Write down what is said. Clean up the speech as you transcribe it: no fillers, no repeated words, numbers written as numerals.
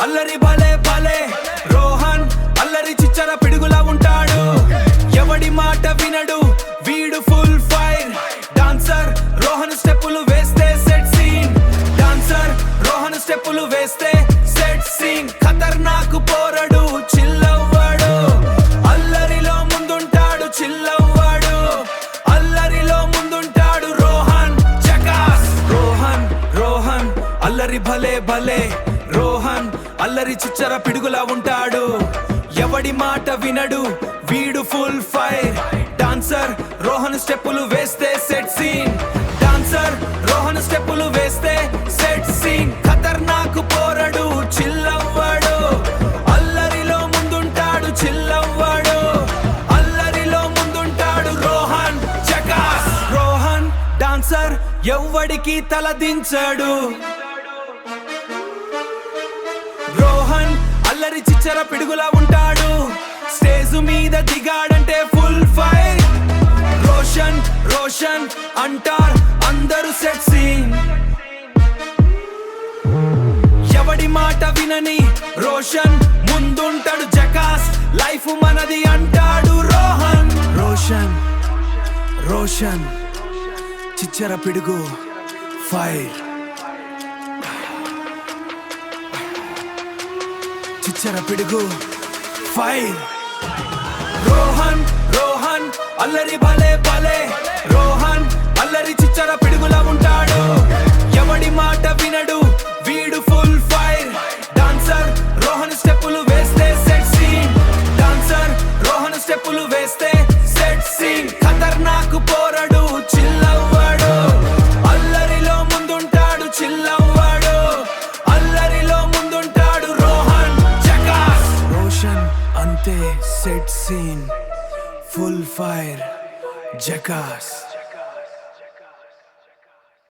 అల్లరి భలే భలే రోహన్ అల్లరి చిచ్చర పిడుగులా ఉంటాడు ఎవడి మాట వినడు వీడు ఫుల్ ఫైర్ డాన్సర్ రోహన్ స్టెప్పులు వేస్తే సెట్ సీన్ డాన్సర్ రోహన్ స్టెప్పులు వేస్తే సెట్ సీన్ ఖతర్నాక్ పోరడు చిల్లవ్వాడు అల్లరిలో ముందుంటాడు చిల్లవ్వాడు అల్లరిలో ముందుంటాడు రోహన్ జకాస్ రోహన్ రోహన్ అల్లరి భలే భలే రోహన్ అల్లరి చిచ్చర పిడుగులా ఉంటాడు ఎవడి మాట వినడు వీడు ఫుల్ ఫైర్ డాన్సర్ రోహన్ స్టెప్పులు వేస్తే సెట్ సీన్ డాన్సర్ రోహన్ స్టెప్పులు వేస్తే సెట్ సీన్ ఖతర్నాక్ పోరడు చిల్లవ్వాడు అల్లరిలో ముందుంటాడు చిల్లవ్వాడు అల్లరిలో ముందుంటాడు రోహన్ జకాస్ రోహన్ డాన్సర్ ఎవ్వడికి తలదించాడు రోహన్ అల్లరి చిచ్చర పిడుగులా ఉంటాడు స్టేజ్ మీద దిగాడంటే ఫుల్ ఫైర్ రోషన్ రోషన్ అంటార్ అందరూ సెట్ సీన్ ఎవడి మాట వినని రోషన్ ముందుంటాడు జకాస్ లైఫ్ మనది అంటాడు రోహన్ రోషన్ రోషన్ చిచ్చర పిడుగు ఫైర్ చిచ్చర పిడుగు ఫైర్ రోహన్ రోహన్ అల్లరి భలే భలే రోహన్ అల్లరి చిచ్చర పిడుగులా ఉంటాడు ఎవడి మాట వినడు వీడు ఫుల్ ఫైర్ డాన్సర్ రోహన్ స్టెప్పులు వేస్తే సెట్ సీన్ డాన్సర్ రోహన్ స్టెప్పులు వేస్తే సెట్ సీన్ ఖతర్నాక్ పోరడు చిల్లవ్వాడు అల్లరిలో ముందుంటాడు చిల్లవ్వాడు అల్లరిలో ముందుంటాడు రోహన్ జకాస్ రోషన్ అంతే సెట్ సీన్ ఫుల్ ఫైర్ జకాస్